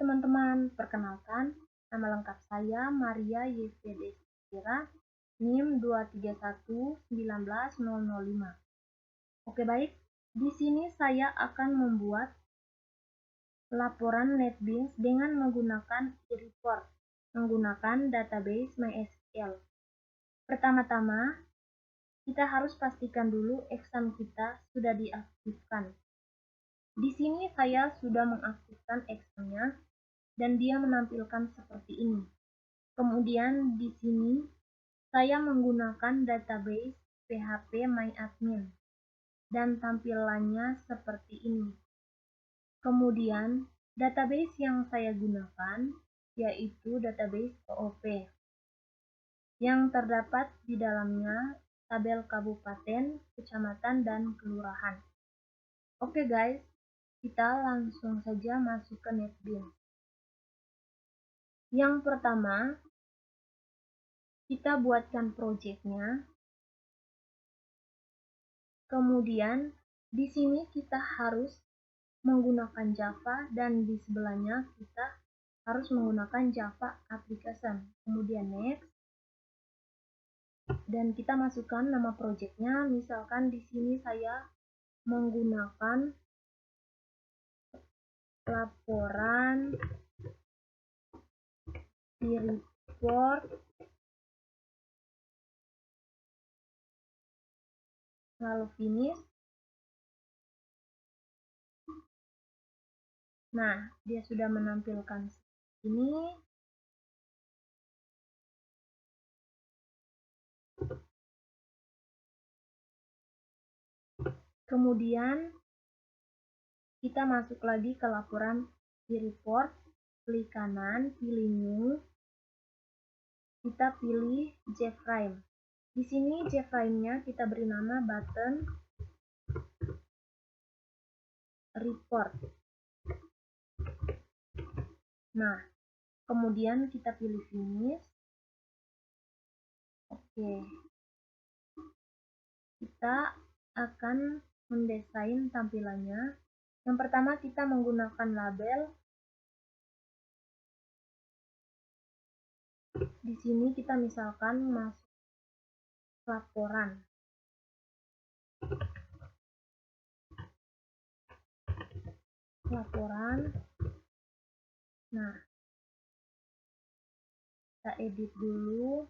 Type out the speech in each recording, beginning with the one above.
teman-teman, perkenalkan, nama lengkap saya Maria Yevdesira, NIM 231919005. Oke baik, di sini saya akan membuat laporan NetBeans dengan menggunakan e-report, menggunakan database MySQL. Pertama-tama, kita harus pastikan dulu exam kita sudah diaktifkan. Di sini saya sudah mengaktifkan examnya dan dia menampilkan seperti ini. Kemudian di sini saya menggunakan database PHP MyAdmin dan tampilannya seperti ini. Kemudian database yang saya gunakan yaitu database OOP yang terdapat di dalamnya tabel kabupaten, kecamatan, dan kelurahan. Oke guys, kita langsung saja masuk ke NetBeans. Yang pertama, kita buatkan project-nya. Kemudian di sini kita harus menggunakan Java dan di sebelahnya kita harus menggunakan Java application. Kemudian next. Dan kita masukkan nama project-nya. Misalkan di sini saya menggunakan laporan di report lalu finish. Nah, dia sudah menampilkan ini. Kemudian kita masuk lagi ke laporan di report, klik kanan, pilih new, kita pilih JFrame. Di sini JFrame-nya kita beri nama button report. Nah, kemudian kita pilih finish. Oke. Kita akan mendesain tampilannya. Yang pertama kita menggunakan label. Di sini kita misalkan masuk laporan. Nah, kita edit dulu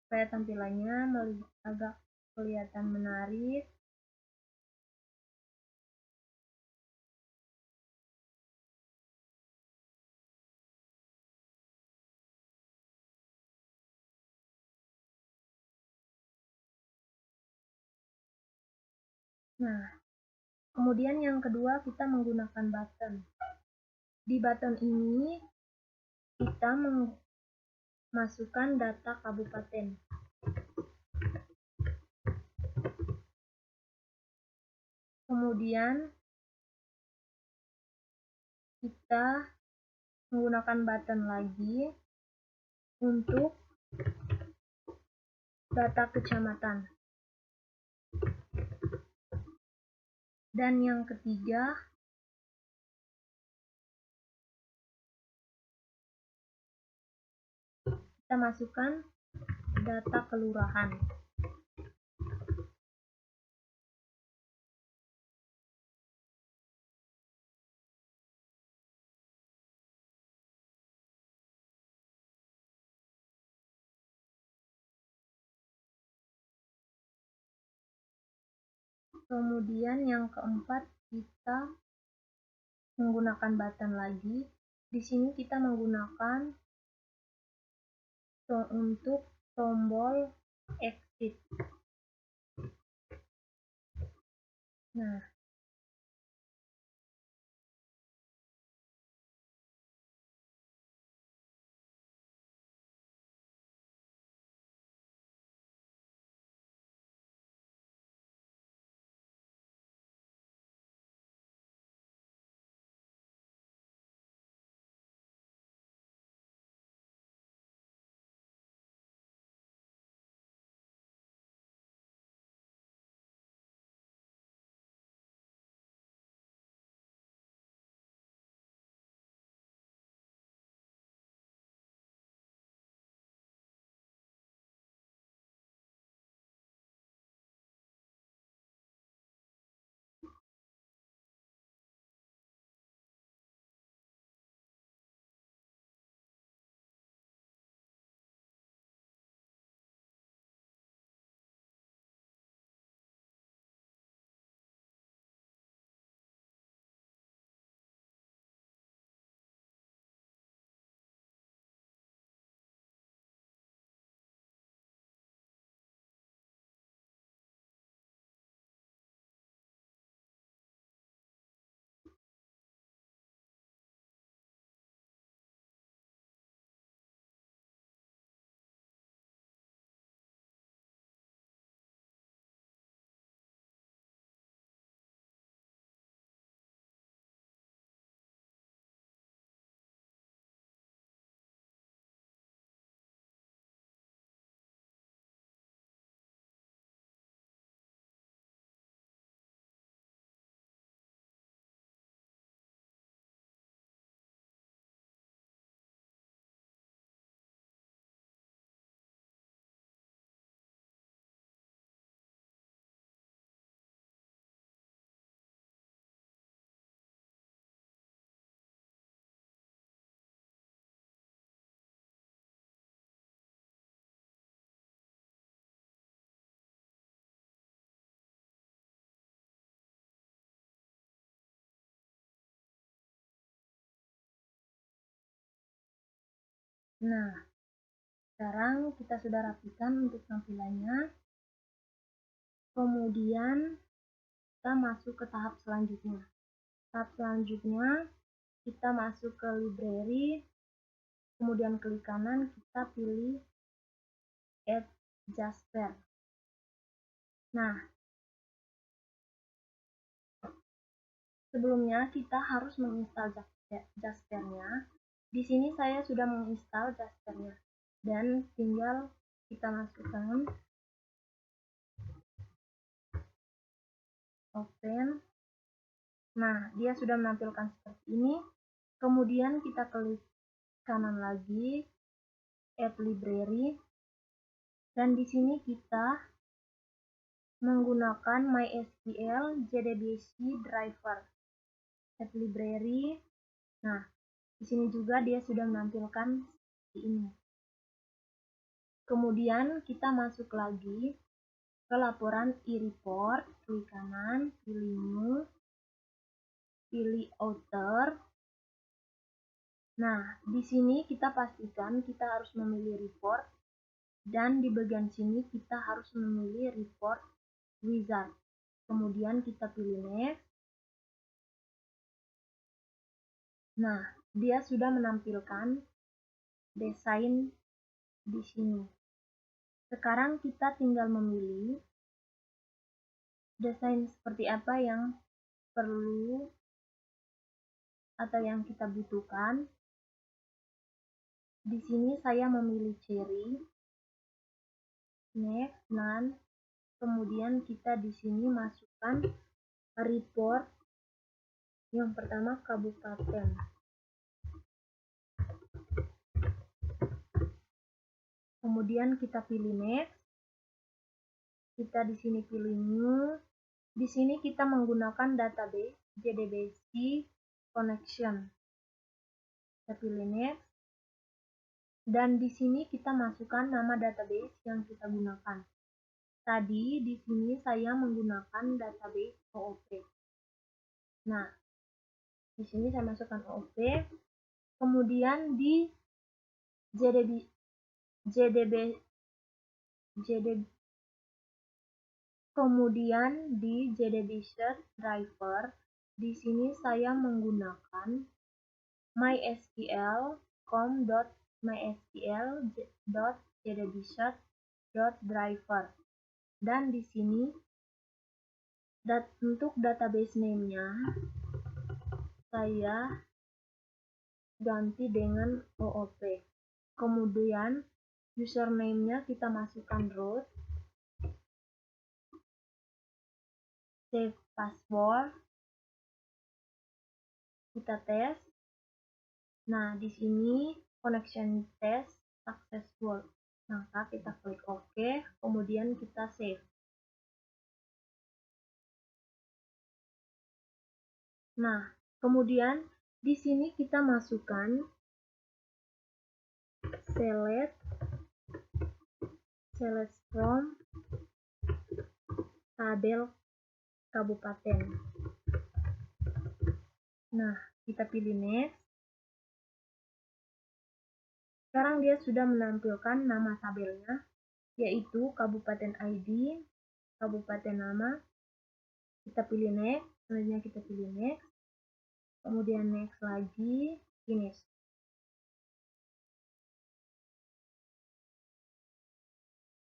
supaya tampilannya agak kelihatan menarik. Nah, kemudian yang kedua kita menggunakan button. Di button ini kita memasukkan data kabupaten. Kemudian kita menggunakan button lagi untuk data kecamatan. Dan yang ketiga, kita masukkan data kelurahan. Kemudian yang keempat kita menggunakan button lagi. Di sini kita menggunakan untuk tombol exit. Nah, Nah, sekarang kita sudah rapikan untuk tampilannya. Kemudian kita masuk ke tahap selanjutnya. Tahap selanjutnya kita masuk ke library, kemudian klik kanan, kita pilih Add Jasper. Nah, sebelumnya kita harus menginstal Jaspernya. Di sini saya sudah menginstal Jaspernya dan tinggal kita masukkan open. Nah, dia sudah menampilkan seperti ini. Kemudian kita klik kanan lagi, Add Library, dan di sini kita menggunakan MySQL JDBC Driver. Add Library. Nah, di sini juga dia sudah menampilkan seperti ini. Kemudian kita masuk lagi ke laporan e-report, klik kanan, pilih New, pilih Author. Nah, di sini kita pastikan kita harus memilih report, dan di bagian sini kita harus memilih report wizard. Kemudian kita pilih next. Nah, dia sudah menampilkan desain di sini. Sekarang kita tinggal memilih desain seperti apa yang perlu atau yang kita butuhkan. Di sini saya memilih cherry, next, none. Kemudian kita di sini masukkan report yang pertama kabupaten. Kemudian kita pilih next. Kita di sini pilih new. Di sini kita menggunakan database JDBC connection. Kita pilih next. Dan di sini kita masukkan nama database yang kita gunakan. Tadi di sini saya menggunakan database OOP. Nah, di sini saya masukkan OOP. Kemudian di kemudian di JDBC driver, di sini saya menggunakan mysql.mysql.jdbc.driver, dan di sini untuk database name-nya saya ganti dengan OOP. Kemudian username-nya kita masukkan root, save password, kita tes. Nah, di sini connection test successful. Maka kita klik OK, kemudian kita save. Nah, kemudian di sini kita masukkan select from tabel kabupaten. Nah, kita pilih next. Sekarang dia sudah menampilkan nama tabelnya, yaitu Kabupaten ID, Kabupaten nama. Kita pilih next, selanjutnya kita pilih next, kemudian next lagi, finish.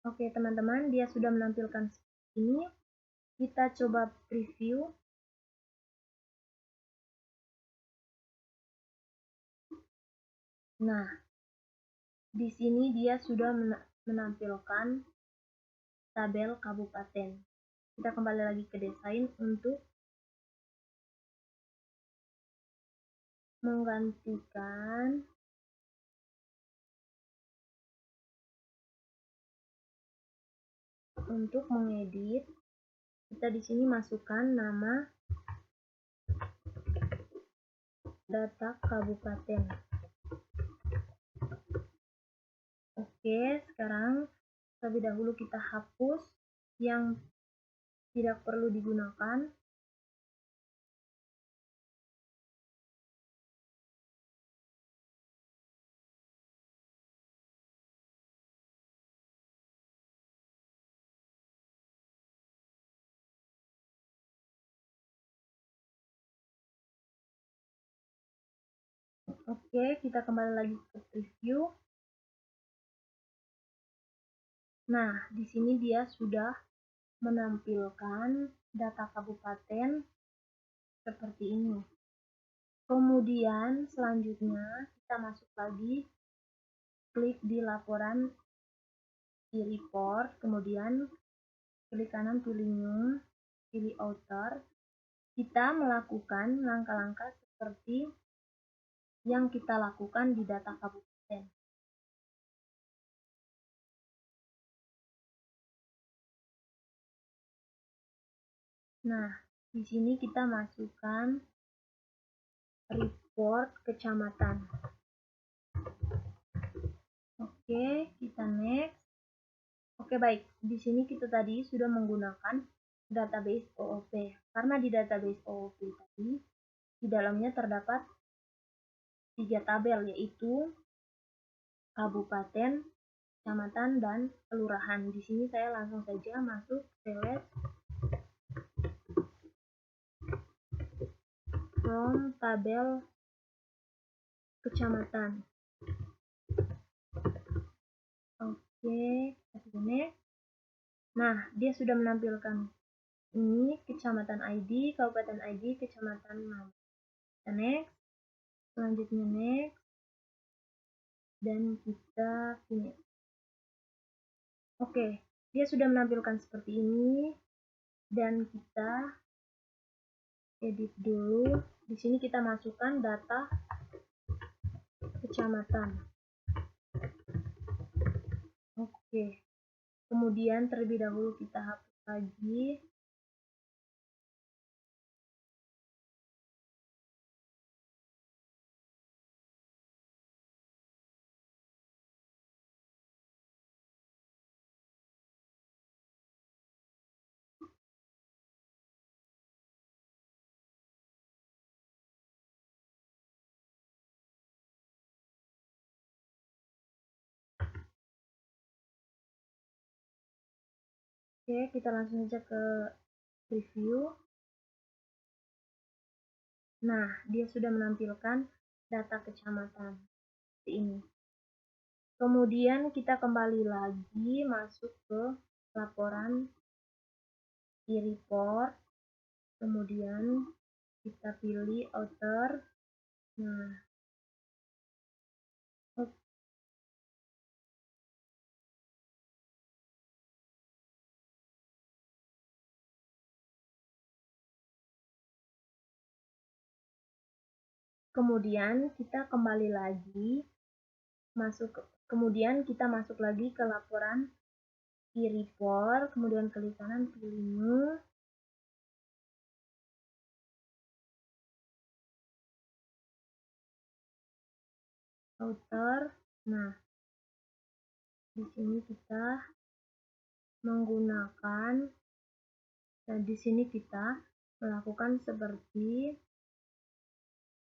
Oke teman-teman, dia sudah menampilkan seperti ini. Kita coba preview. Nah, di sini dia sudah menampilkan tabel kabupaten. Kita kembali lagi ke desain untuk menggantikan untuk mengedit. Kita di sini masukkan nama data kabupaten. Oke, sekarang terlebih dahulu kita hapus yang tidak perlu digunakan. Oke, kita kembali lagi ke preview. Nah, di sini dia sudah menampilkan data kabupaten seperti ini. Kemudian selanjutnya kita masuk lagi, klik di laporan e-report, kemudian klik kanan pilih new, pilih author. Kita melakukan langkah-langkah seperti yang kita lakukan di data kabupaten. Nah, di sini kita masukkan report kecamatan. Oke, kita next. Oke, baik. Di sini kita tadi sudah menggunakan database OOP. Karena di database OOP tadi, di dalamnya terdapat 3 tabel, yaitu kabupaten, kecamatan, dan kelurahan. Di sini saya langsung saja masuk select from tabel kecamatan. Oke, kita next. Nah, dia sudah menampilkan ini kecamatan ID, kabupaten ID, kecamatan nama. Kita next. Selanjutnya next. Dan kita finish. Oke, dia sudah menampilkan seperti ini. Dan kita edit dulu. Di sini kita masukkan data kecamatan. Oke. Kemudian terlebih dahulu kita hapus lagi. Oke, kita langsung saja ke preview. Nah, dia sudah menampilkan data kecamatan seperti ini. Kemudian kita kembali lagi masuk ke laporan e-report. Kemudian kita pilih author. Nah, kemudian kita kembali lagi kemudian kita masuk lagi ke laporan e-report, kemudian klik kanan pilih new, author. Nah, di sini kita menggunakan, dan di sini kita melakukan seperti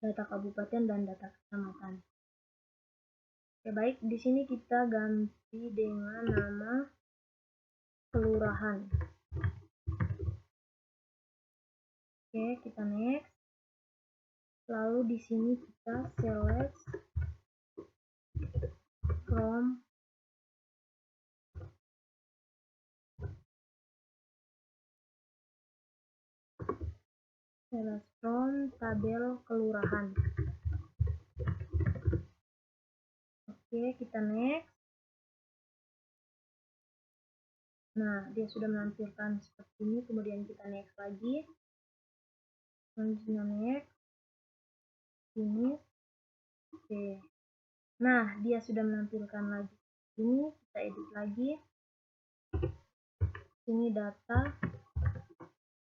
data kabupaten dan data kecamatan. Oke, baik, di sini kita ganti dengan nama kelurahan. Oke, kita next. Lalu di sini kita select from tabel kelurahan. Oke, kita next. Nah, dia sudah menampilkan seperti ini, kemudian kita next lagi. Selanjutnya next. Ini. Oke. Nah, dia sudah menampilkan lagi. Ini kita edit lagi. Ini data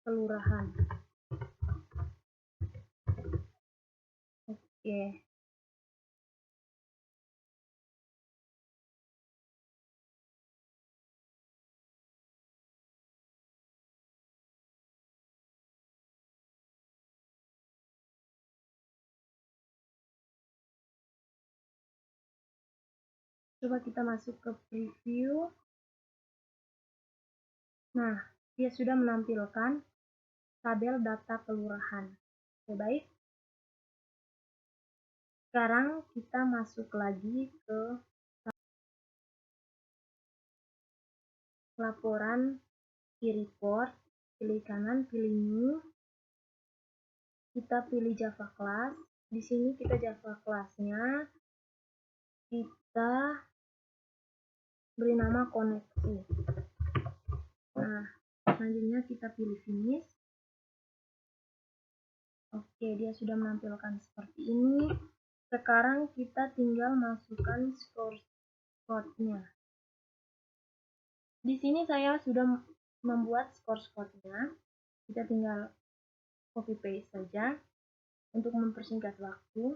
kelurahan. Oke. Coba kita masuk ke preview. Nah, dia sudah menampilkan tabel data kelurahan. Oke, baik. Sekarang kita masuk lagi ke laporan report, pilih kanan, pilih new, kita pilih Java class. Di sini kita Java class-nya kita beri nama koneksi. Nah, selanjutnya kita pilih finish. Oke, dia sudah menampilkan seperti ini. Sekarang kita tinggal masukkan source code-nya. Di sini saya sudah membuat source code-nya. Kita tinggal copy paste saja untuk mempersingkat waktu.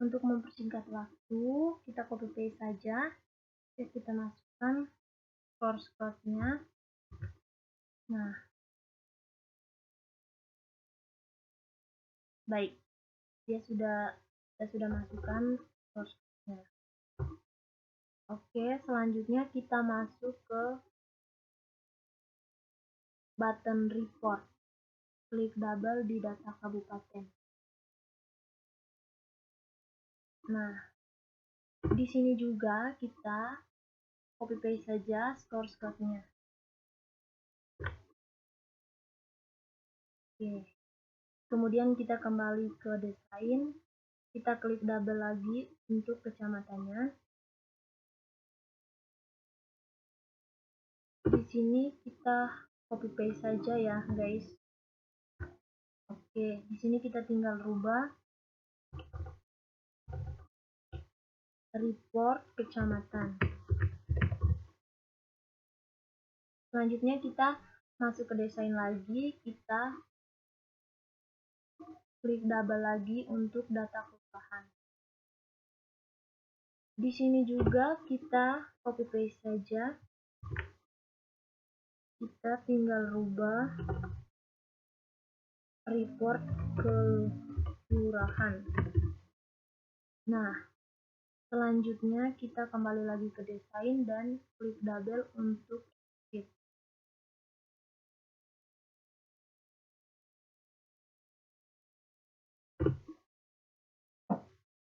Untuk mempersingkat waktu, kita copy paste saja. Kita masukkan source code-nya. Nah, baik. Kita sudah masukkan source code-nya. Oke, selanjutnya kita masuk ke button report. Klik double di data kabupaten. Nah, di sini juga kita copy paste saja source code-nya. Oke. Kemudian kita kembali ke desain. Kita klik double lagi untuk kecamatannya. Di sini kita copy paste saja ya, guys. Oke, di sini kita tinggal rubah report kecamatan. Selanjutnya kita masuk ke desain lagi, kita klik double lagi untuk data kelurahan. Di sini juga kita copy paste saja. Kita tinggal rubah report kelurahan. Nah, selanjutnya kita kembali lagi ke desain dan klik double untuk edit.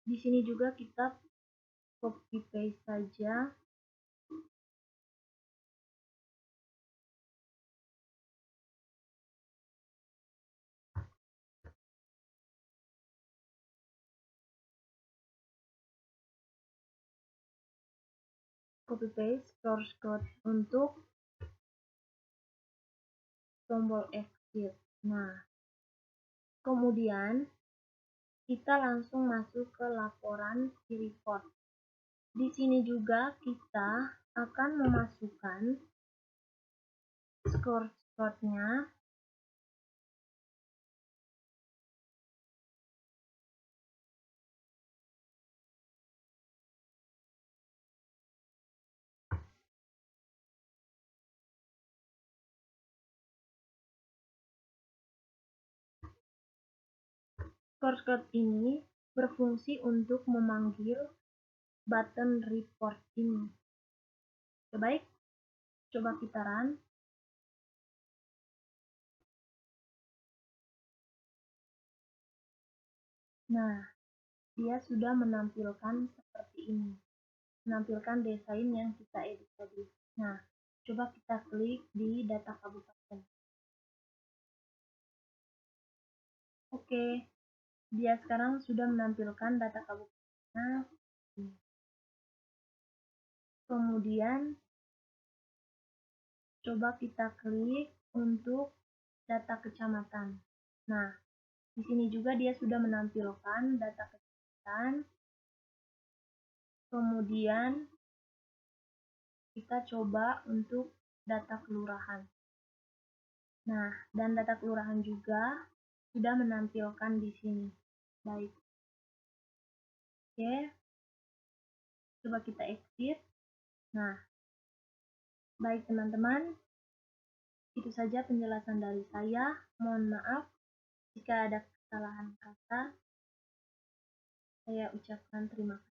Di sini juga kita copy paste saja. Copy paste source code untuk tombol exit. Nah, kemudian kita langsung masuk ke laporan report. Di sini juga kita akan memasukkan source code-nya. Source code ini berfungsi untuk memanggil button report ini. Oke, baik, coba kita run. Nah, dia sudah menampilkan seperti ini. Menampilkan desain yang kita edit tadi. Nah, coba kita klik di data kabupaten. Oke, dia sekarang sudah menampilkan data kabupaten. Kemudian coba kita klik untuk data kecamatan. Nah, di sini juga dia sudah menampilkan data kecamatan. Kemudian kita coba untuk data kelurahan. Nah, dan data kelurahan juga sudah menampilkan di sini. Baik. Oke. Coba kita exit. Nah, baik teman-teman, itu saja penjelasan dari saya. Mohon maaf jika ada kesalahan kata. Saya ucapkan terima kasih.